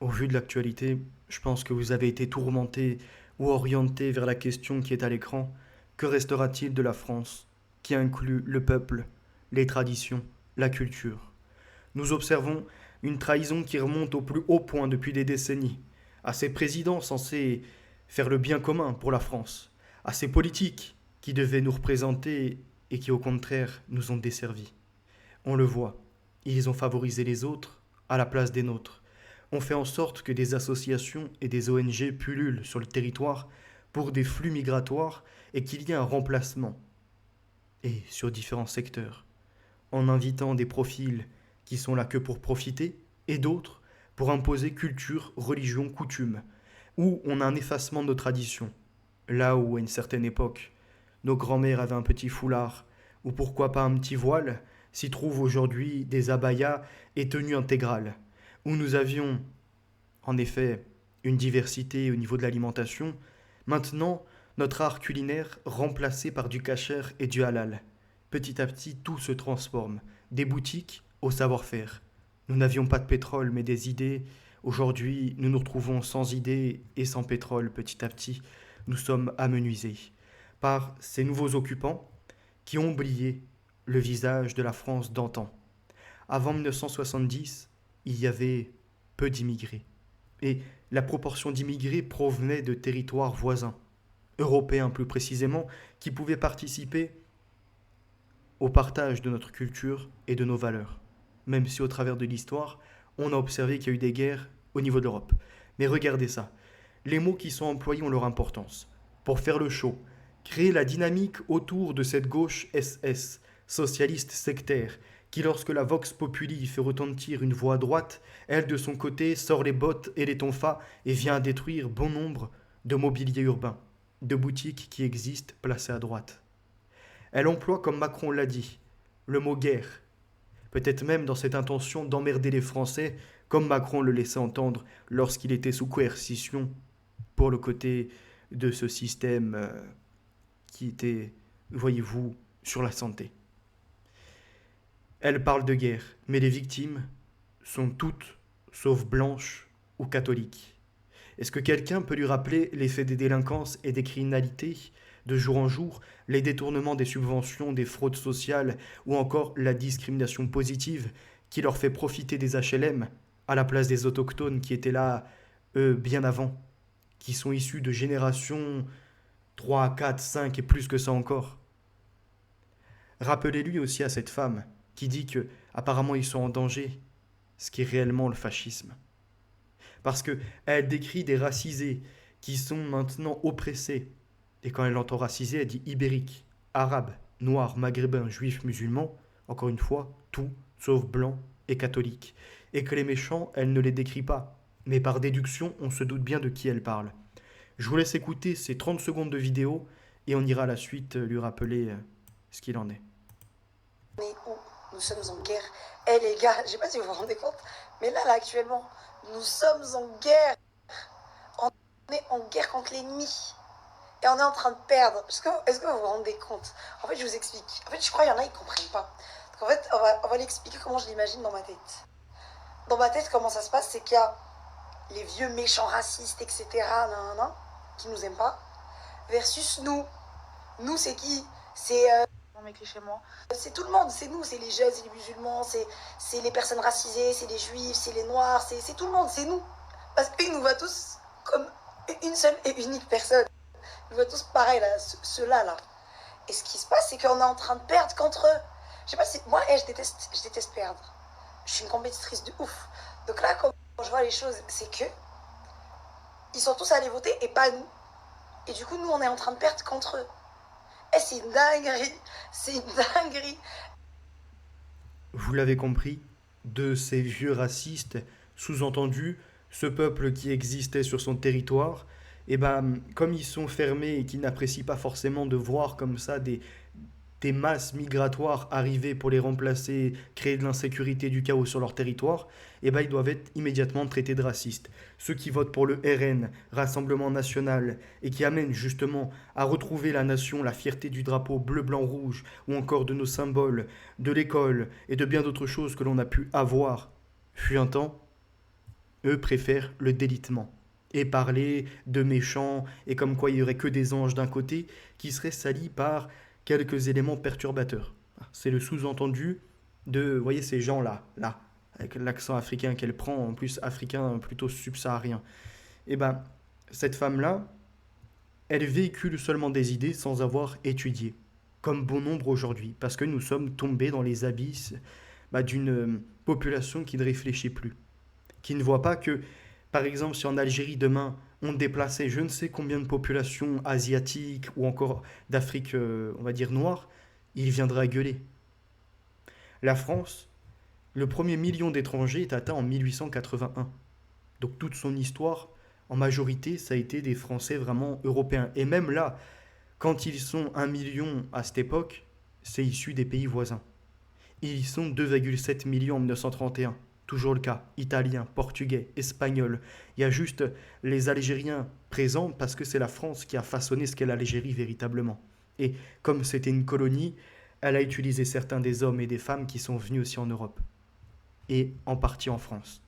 Au vu de l'actualité, je pense que vous avez été tourmenté ou orienté vers la question qui est à l'écran. Que restera-t-il de la France, qui inclut le peuple, les traditions, la culture? Nous observons une trahison qui remonte au plus haut point depuis des décennies, à ces présidents censés faire le bien commun pour la France, à ces politiques qui devaient nous représenter et qui au contraire nous ont desservis. On le voit, ils ont favorisé les autres à la place des nôtres. On fait en sorte que des associations et des ONG pullulent sur le territoire pour des flux migratoires et qu'il y ait un remplacement, et sur différents secteurs, en invitant des profils qui sont là que pour profiter et d'autres pour imposer culture, religion, coutume, où on a un effacement de nos traditions. Là où, à une certaine époque, nos grands-mères avaient un petit foulard, ou pourquoi pas un petit voile, s'y trouvent aujourd'hui des abayas et tenues intégrales, où nous avions, en effet, une diversité au niveau de l'alimentation, maintenant, notre art culinaire remplacé par du kasher et du halal. Petit à petit, tout se transforme, des boutiques au savoir-faire. Nous n'avions pas de pétrole, mais des idées. Aujourd'hui, nous nous retrouvons sans idées et sans pétrole petit à petit. Nous sommes amenuisés par ces nouveaux occupants qui ont oublié le visage de la France d'antan. Avant 1970, il y avait peu d'immigrés. Et la proportion d'immigrés provenait de territoires voisins, européens plus précisément, qui pouvaient participer au partage de notre culture et de nos valeurs. Même si au travers de l'histoire, on a observé qu'il y a eu des guerres au niveau de l'Europe. Mais regardez ça, les mots qui sont employés ont leur importance. Pour faire le show, créer la dynamique autour de cette gauche SS, socialiste sectaire, qui lorsque la Vox Populi fait retentir une voix à droite, elle de son côté sort les bottes et les tonfas et vient détruire bon nombre de mobilier urbain, de boutiques qui existent placées à droite. Elle emploie, comme Macron l'a dit, le mot guerre, peut-être même dans cette intention d'emmerder les Français, comme Macron le laissait entendre lorsqu'il était sous coercition pour le côté de ce système qui était, voyez-vous, sur la santé. Elle parle de guerre, mais les victimes sont toutes, sauf blanches ou catholiques. Est-ce que quelqu'un peut lui rappeler l'effet des délinquances et des criminalités de jour en jour, les détournements des subventions, des fraudes sociales ou encore la discrimination positive qui leur fait profiter des HLM à la place des autochtones qui étaient là, eux, bien avant, qui sont issus de générations 3, 4, 5 et plus que ça encore. Rappelez-lui aussi à cette femme qui dit que apparemment ils sont en danger, ce qui est réellement le fascisme. Parce que elle décrit des racisés qui sont maintenant oppressés. Et quand elle entend racisé, elle dit ibérique, arabe, noir, maghrébin, juif, musulman, encore une fois, tout sauf blanc et catholique. Et que les méchants, elle ne les décrit pas. Mais par déduction, on se doute bien de qui elle parle. Je vous laisse écouter ces 30 secondes de vidéo et on ira à la suite lui rappeler ce qu'il en est. Mais où nous sommes en guerre. Eh les gars, je sais pas si vous vous rendez compte, mais là actuellement, nous sommes en guerre. On est en guerre contre l'ennemi. Et on est en train de perdre. Est-ce que vous vous rendez compte? En fait, je vous explique. En fait, je crois qu'il y en a, ils ne comprennent pas. Donc, en fait, on va l'expliquer comment je l'imagine dans ma tête. Dans ma tête, comment ça se passe, c'est qu'il y a les vieux méchants racistes, etc., qui nous aiment pas, versus nous. Nous, c'est qui? C'est mec chez moi. C'est tout le monde, c'est nous, c'est les jeunes, c'est les musulmans, c'est les personnes racisées, c'est les juifs, c'est les noirs, c'est tout le monde, c'est nous. Parce qu'ils nous voient tous comme une seule et unique personne. Ils nous voient tous pareil, là, ceux-là, là. Et ce qui se passe, c'est qu'on est en train de perdre contre eux. Je sais pas si. Moi, je déteste perdre. Je suis une compétitrice de ouf. Donc là, quand je vois les choses, c'est que ils sont tous allés voter et pas nous. Et du coup, nous, on est en train de perdre contre eux. Et c'est une dinguerie. C'est une dinguerie. Vous l'avez compris, de ces vieux racistes, sous-entendu, ce peuple qui existait sur son territoire, et ben, comme ils sont fermés et qu'ils n'apprécient pas forcément de voir comme ça des masses migratoires arriver pour les remplacer, créer de l'insécurité, du chaos sur leur territoire, eh ben, ils doivent être immédiatement traités de racistes. Ceux qui votent pour le RN, Rassemblement National, et qui amènent justement à retrouver la nation, la fierté du drapeau bleu, blanc, rouge, ou encore de nos symboles, de l'école, et de bien d'autres choses que l'on a pu avoir, fut un temps, Eux préfèrent le délitement. Et parler de méchants, et comme quoi il n'y aurait que des anges d'un côté, qui seraient salis par quelques éléments perturbateurs. C'est le sous-entendu de, vous voyez, ces gens-là, là, avec l'accent africain qu'elle prend, en plus africain plutôt subsaharien. Et ben, cette femme-là, elle véhicule seulement des idées sans avoir étudié, comme bon nombre aujourd'hui, parce que nous sommes tombés dans les abysses d'une population qui ne réfléchit plus, qui ne voit pas que, par exemple, si en Algérie demain on déplaçait je ne sais combien de populations asiatiques ou encore d'Afrique, on va dire noire, il viendra gueuler. La France, le premier million d'étrangers est atteint en 1881. Donc toute son histoire, en majorité, ça a été des Français vraiment européens. Et même là, quand ils sont 1 million à cette époque, c'est issu des pays voisins. Ils sont 2,7 millions en 1931. Toujours le cas. Italiens, portugais, espagnols. Il y a juste les Algériens présents parce que c'est la France qui a façonné ce qu'est l'Algérie véritablement. Et comme c'était une colonie, elle a utilisé certains des hommes et des femmes qui sont venus aussi en Europe. Et en partie en France.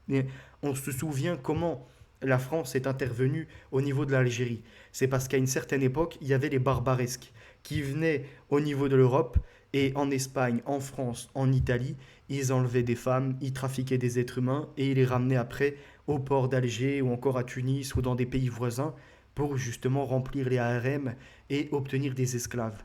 Mais on se souvient comment la France est intervenue au niveau de l'Algérie. C'est parce qu'à une certaine époque, il y avait les barbaresques qui venaient au niveau de l'Europe et en Espagne, en France, en Italie, ils enlevaient des femmes, ils trafiquaient des êtres humains et ils les ramenaient après au port d'Alger ou encore à Tunis ou dans des pays voisins pour justement remplir les harem et obtenir des esclaves.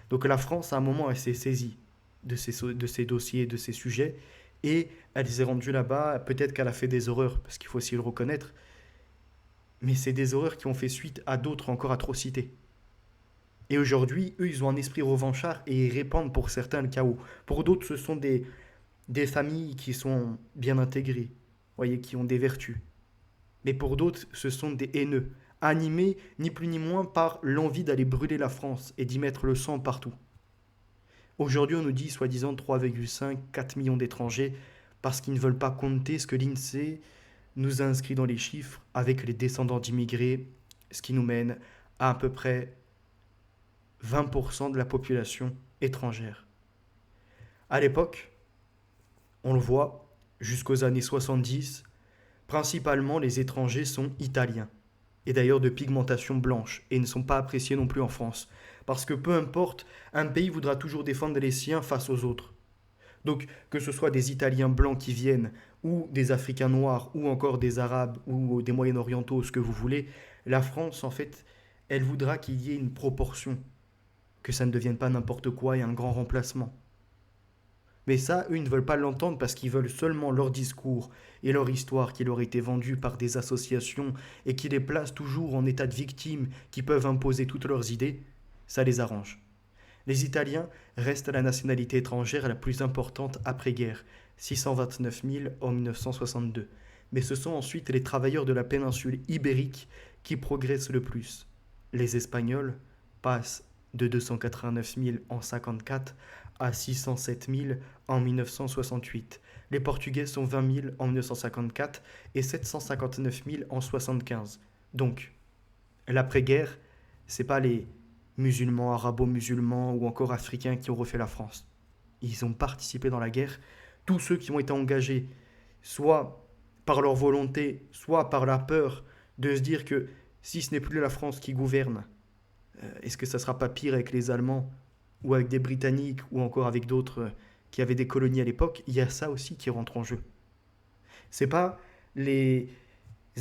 Donc la France, à un moment, elle s'est saisie de ces dossiers, de ces sujets, et elle s'est rendue là-bas, peut-être qu'elle a fait des horreurs, parce qu'il faut aussi le reconnaître, mais c'est des horreurs qui ont fait suite à d'autres encore atrocités. Et aujourd'hui, eux, ils ont un esprit revanchard et ils répandent pour certains le chaos. Pour d'autres, ce sont des familles qui sont bien intégrées, voyez, qui ont des vertus. Mais pour d'autres, ce sont des haineux, animés ni plus ni moins par l'envie d'aller brûler la France et d'y mettre le sang partout. Aujourd'hui, on nous dit soi-disant 3,5, 4 millions d'étrangers parce qu'ils ne veulent pas compter ce que l'INSEE nous a inscrit dans les chiffres avec les descendants d'immigrés, ce qui nous mène à peu près 20% de la population étrangère. À l'époque, on le voit, jusqu'aux années 70, principalement les étrangers sont italiens, et d'ailleurs de pigmentation blanche, et ne sont pas appréciés non plus en France. Parce que peu importe, un pays voudra toujours défendre les siens face aux autres. Donc que ce soit des Italiens blancs qui viennent, ou des Africains noirs, ou encore des Arabes, ou des Moyen-Orientaux, ce que vous voulez, la France, en fait, elle voudra qu'il y ait une proportion, que ça ne devienne pas n'importe quoi et un grand remplacement. Mais ça, eux, ils ne veulent pas l'entendre parce qu'ils veulent seulement leur discours et leur histoire qui leur a été vendue par des associations et qui les placent toujours en état de victime, qui peuvent imposer toutes leurs idées, ça les arrange. Les Italiens restent la nationalité étrangère la plus importante après-guerre, 629 000 en 1962. Mais ce sont ensuite les travailleurs de la péninsule ibérique qui progressent le plus. Les Espagnols passent de 289 000 en 1954 à 607 000 en 1968. Les Portugais sont 20 000 en 1954 et 759 000 en 1975. Donc, l'après-guerre, c'est pas les musulmans, arabo-musulmans ou encore africains qui ont refait la France. Ils ont participé dans la guerre. Tous ceux qui ont été engagés, soit par leur volonté, soit par la peur de se dire que si ce n'est plus la France qui gouverne, est-ce que ça ne sera pas pire avec les Allemands ou avec des Britanniques ou encore avec d'autres qui avaient des colonies à l'époque? Il y a ça aussi qui rentre en jeu. C'est pas les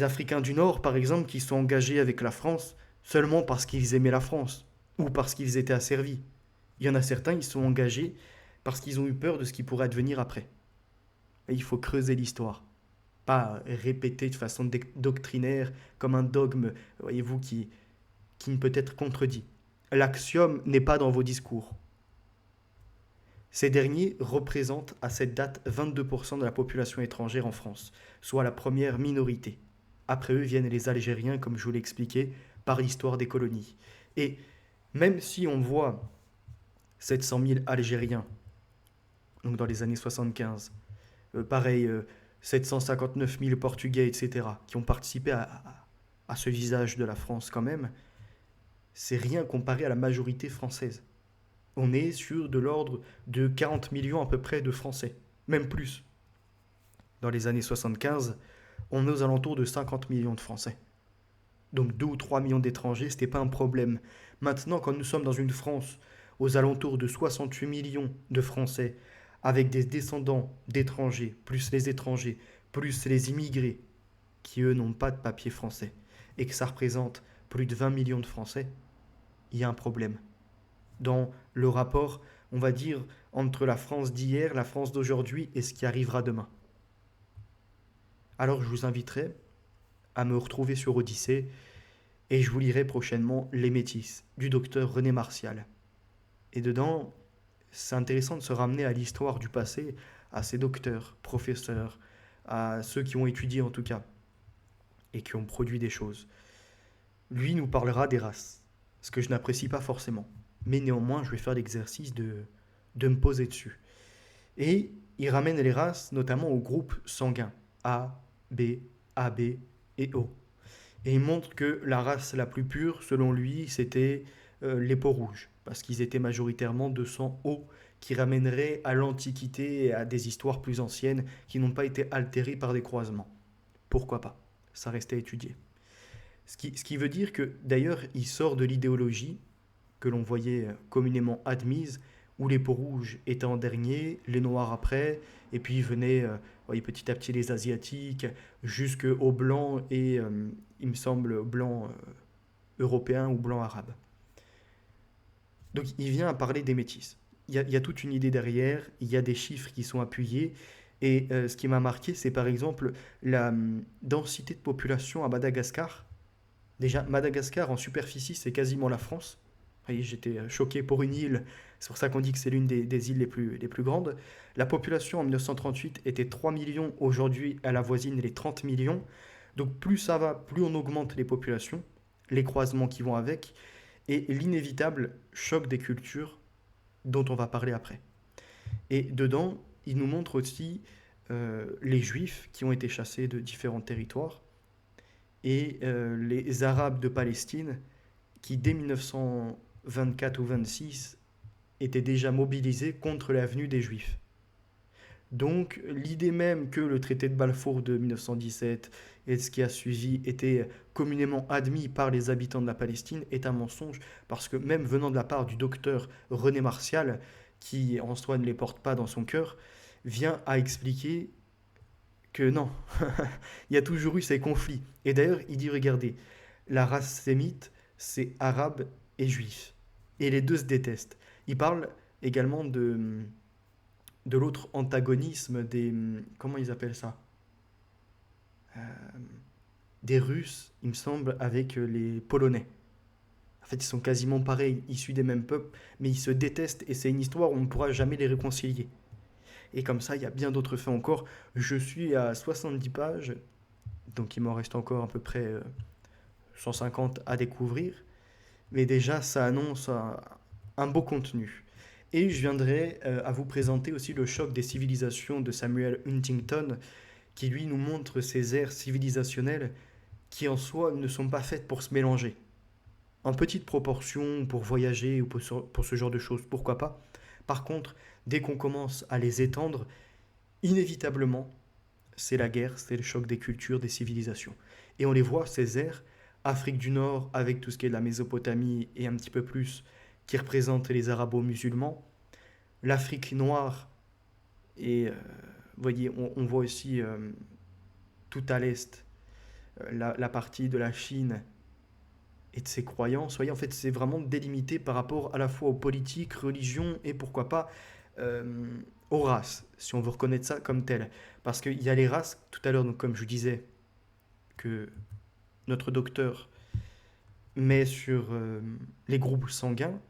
Africains du Nord, par exemple, qui sont engagés avec la France seulement parce qu'ils aimaient la France ou parce qu'ils étaient asservis. Il y en a certains, ils sont engagés parce qu'ils ont eu peur de ce qui pourrait advenir après. Et il faut creuser l'histoire, pas répéter de façon doctrinaire comme un dogme, voyez-vous, qui ne peut être contredit. L'axiome n'est pas dans vos discours. Ces derniers représentent à cette date 22% de la population étrangère en France, soit la première minorité. Après eux viennent les Algériens, comme je vous l'ai expliqué, par l'histoire des colonies. Et même si on voit 700 000 Algériens, donc dans les années 75, pareil, 759 000 Portugais, etc., qui ont participé à ce visage de la France quand même, c'est rien comparé à la majorité française. On est sur de l'ordre de 40 millions à peu près de Français, même plus. dans les années 75, on est aux alentours de 50 millions de Français. Donc 2 ou 3 millions d'étrangers, ce n'était pas un problème. Maintenant, quand nous sommes dans une France aux alentours de 68 millions de Français, avec des descendants d'étrangers, plus les immigrés, qui eux n'ont pas de papier français, et que ça représente plus de 20 millions de Français, il y a un problème. Dans le rapport, on va dire, entre la France d'hier, la France d'aujourd'hui et ce qui arrivera demain. Alors je vous inviterai à me retrouver sur Odyssée et je vous lirai prochainement Les Métis du docteur René Martial. Et dedans, c'est intéressant de se ramener à l'histoire du passé, à ces docteurs, professeurs, à ceux qui ont étudié en tout cas, et qui ont produit des choses. Lui nous parlera des races, ce que je n'apprécie pas forcément. Mais néanmoins, je vais faire l'exercice de me poser dessus. Et il ramène les races notamment au groupe sanguin A, B, AB et O. Et il montre que la race la plus pure, selon lui, c'était les peaux rouges, parce qu'ils étaient majoritairement de sang haut, qui ramènerait à l'Antiquité et à des histoires plus anciennes qui n'ont pas été altérées par des croisements. Pourquoi pas? Ça restait à étudier. Ce qui veut dire que, d'ailleurs, il sort de l'idéologie que l'on voyait communément admise, où les peaux rouges étaient en dernier, les noirs après, et puis venaient petit à petit les asiatiques, jusqu'aux blancs et, il me semble, blancs européens ou blancs arabes. Donc il vient à parler des métis. Il y a toute une idée derrière, il y a des chiffres qui sont appuyés, et ce qui m'a marqué, c'est par exemple la densité de population à Madagascar. Déjà, Madagascar en superficie, c'est quasiment la France. Et j'étais choqué pour une île, c'est pour ça qu'on dit que c'est l'une des îles les plus grandes. La population en 1938 était 3 millions, aujourd'hui elle avoisine les 30 millions. Donc plus ça va, plus on augmente les populations, les croisements qui vont avec, et l'inévitable choc des cultures dont on va parler après. Et dedans, il nous montre aussi les juifs qui ont été chassés de différents territoires, et les Arabes de Palestine qui, dès 1924 ou 26, étaient déjà mobilisés contre la venue des Juifs. Donc l'idée même que le traité de Balfour de 1917 et ce qui a suivi était communément admis par les habitants de la Palestine est un mensonge, parce que même venant de la part du docteur René Martial, qui en soi ne les porte pas dans son cœur, vient à expliquer que non, il y a toujours eu ces conflits. Et d'ailleurs, il dit, regardez, la race sémite, c'est arabe et juif. Et les deux se détestent. Il parle également de l'autre antagonisme des... Comment ils appellent ça? Euh, Des Russes, il me semble, avec les Polonais. En fait, ils sont quasiment pareils, issus des mêmes peuples, mais ils se détestent et c'est une histoire où on ne pourra jamais les réconcilier. Et comme ça, il y a bien d'autres faits encore. Je suis à 70 pages, donc il m'en reste encore à peu près 150 à découvrir. Mais déjà, ça annonce un beau contenu. Et je viendrai à vous présenter aussi le choc des civilisations de Samuel Huntington, qui lui nous montre ces ères civilisationnelles qui en soi ne sont pas faites pour se mélanger. En petite proportion, pour voyager ou pour ce genre de choses, pourquoi pas. Par contre, dès qu'on commence à les étendre, inévitablement, c'est la guerre, c'est le choc des cultures, des civilisations. Et on les voit, ces ères, Afrique du Nord, avec tout ce qui est de la Mésopotamie et un petit peu plus, qui représente les arabo-musulmans, l'Afrique noire, et vous voyez, on voit aussi tout à l'est, la partie de la Chine et de ses croyances. Vous voyez, en fait, c'est vraiment délimité par rapport à la fois aux politiques, religions et pourquoi pas euh, aux races, si on veut reconnaître ça comme tel. Parce qu'il y a les races, tout à l'heure, donc, comme je disais, que notre docteur met sur les groupes sanguins.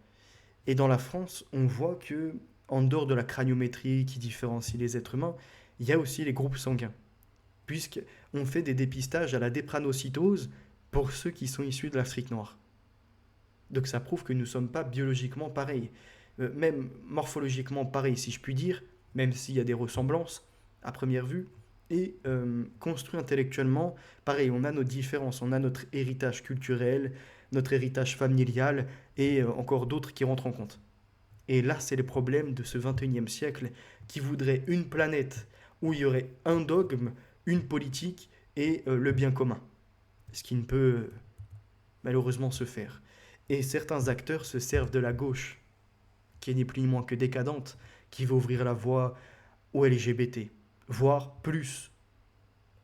Et dans la France, on voit que, en dehors de la craniométrie qui différencie les êtres humains, il y a aussi les groupes sanguins. Puisqu'on fait des dépistages à la drépanocytose pour ceux qui sont issus de l'Afrique noire. Donc ça prouve que nous ne sommes pas biologiquement pareils, même morphologiquement pareils si je puis dire, même s'il y a des ressemblances à première vue, et construit intellectuellement, pareil, on a nos différences, on a notre héritage culturel, notre héritage familial, et encore d'autres qui rentrent en compte. Et là, c'est les problèmes de ce 21e siècle qui voudrait une planète où il y aurait un dogme, une politique et le bien commun. Ce qui ne peut malheureusement se faire. Et certains acteurs se servent de la gauche, qui est ni plus ni moins que décadente, qui veut ouvrir la voie aux LGBT, voire plus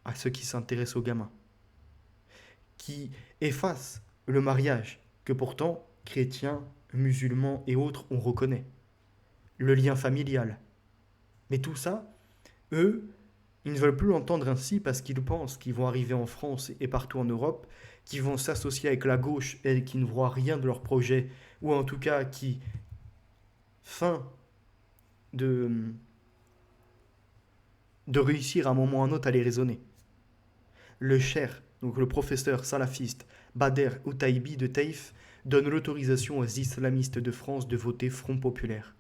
à ceux qui s'intéressent aux gamins, qui efface le mariage, que pourtant chrétiens, musulmans et autres on reconnaît, le lien familial. Mais tout ça, eux, ils ne veulent plus l'entendre ainsi parce qu'ils pensent qu'ils vont arriver en France et partout en Europe, qu'ils vont s'associer avec la gauche et qui ne voient rien de leur projet, ou en tout cas qui, fin de, de réussir à un moment ou à un autre à les raisonner. Le cher, donc le professeur salafiste Bader Outaïbi de Taïf, donne l'autorisation aux islamistes de France de voter Front Populaire,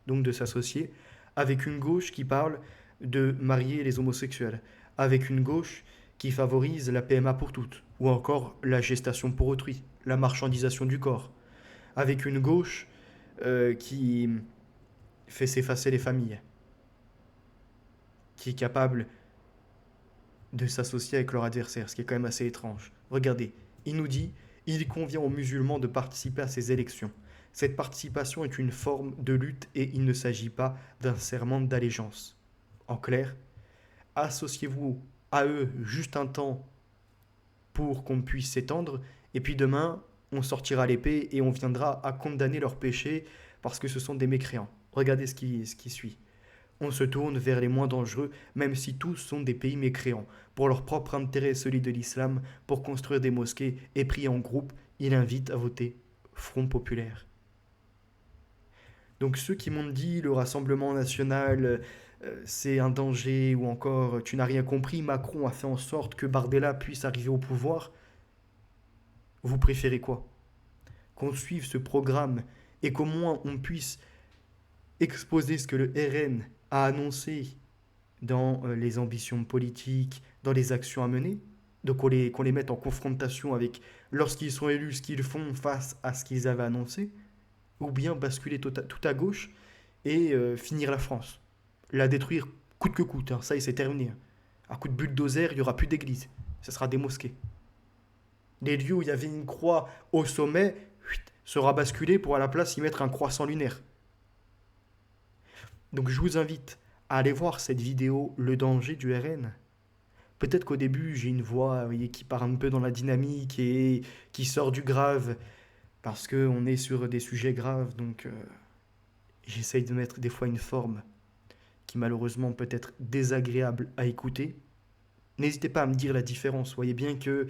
donc de s'associer avec une gauche qui parle de marier les homosexuels, avec une gauche qui favorise la PMA pour toutes, ou encore la gestation pour autrui, la marchandisation du corps, avec une gauche qui fait s'effacer les familles, qui est capable de s'associer avec leur adversaire, ce qui est quand même assez étrange. Regardez, il nous dit, il convient aux musulmans de participer à ces élections. Cette participation est une forme de lutte et il ne s'agit pas d'un serment d'allégeance. En clair, associez-vous à eux juste un temps pour qu'on puisse s'étendre, et puis demain, on sortira l'épée et on viendra à condamner leurs péchés parce que ce sont des mécréants. Regardez ce qui suit. On se tourne vers les moins dangereux, même si tous sont des pays mécréants, pour leur propre intérêt et celui de l'islam, pour construire des mosquées et prier en groupe, il invite à voter Front Populaire. Donc ceux qui m'ont dit le Rassemblement national, c'est un danger, ou encore tu n'as rien compris, Macron a fait en sorte que Bardella puisse arriver au pouvoir, vous préférez quoi? Qu'on suive ce programme et qu'au moins on puisse exposer ce que le RN a annoncé dans les ambitions politiques, dans les actions à mener, donc qu'on les mette en confrontation avec, lorsqu'ils sont élus, ce qu'ils font face à ce qu'ils avaient annoncé, ou bien basculer tout à gauche et finir la France. La détruire coûte que coûte, hein, ça y est, c'est terminé. À coup de bulldozer, il n'y aura plus d'église, ce sera des mosquées. Les lieux où il y avait une croix au sommet sera basculé pour à la place y mettre un croissant lunaire. Donc je vous invite à aller voir cette vidéo Le danger du RN. Peut-être qu'au début j'ai une voix, vous voyez, qui part un peu dans la dynamique et qui sort du grave parce qu'on est sur des sujets graves, donc j'essaye de mettre des fois une forme qui malheureusement peut être désagréable à écouter. N'hésitez pas à me dire la différence, voyez bien que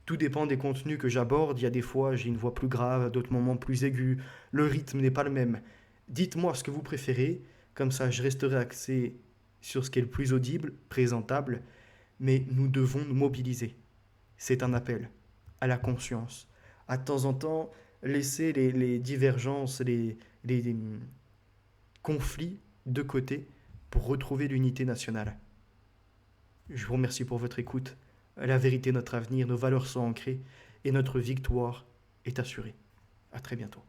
tout dépend des contenus que j'aborde, il y a des fois j'ai une voix plus grave, à d'autres moments plus aiguë, le rythme n'est pas le même. Dites-moi ce que vous préférez, comme ça je resterai axé sur ce qui est le plus audible, présentable, mais nous devons nous mobiliser. C'est un appel à la conscience. À de temps en temps, laisser les divergences, les conflits de côté pour retrouver l'unité nationale. Je vous remercie pour votre écoute. La vérité est notre avenir, nos valeurs sont ancrées et notre victoire est assurée. À très bientôt.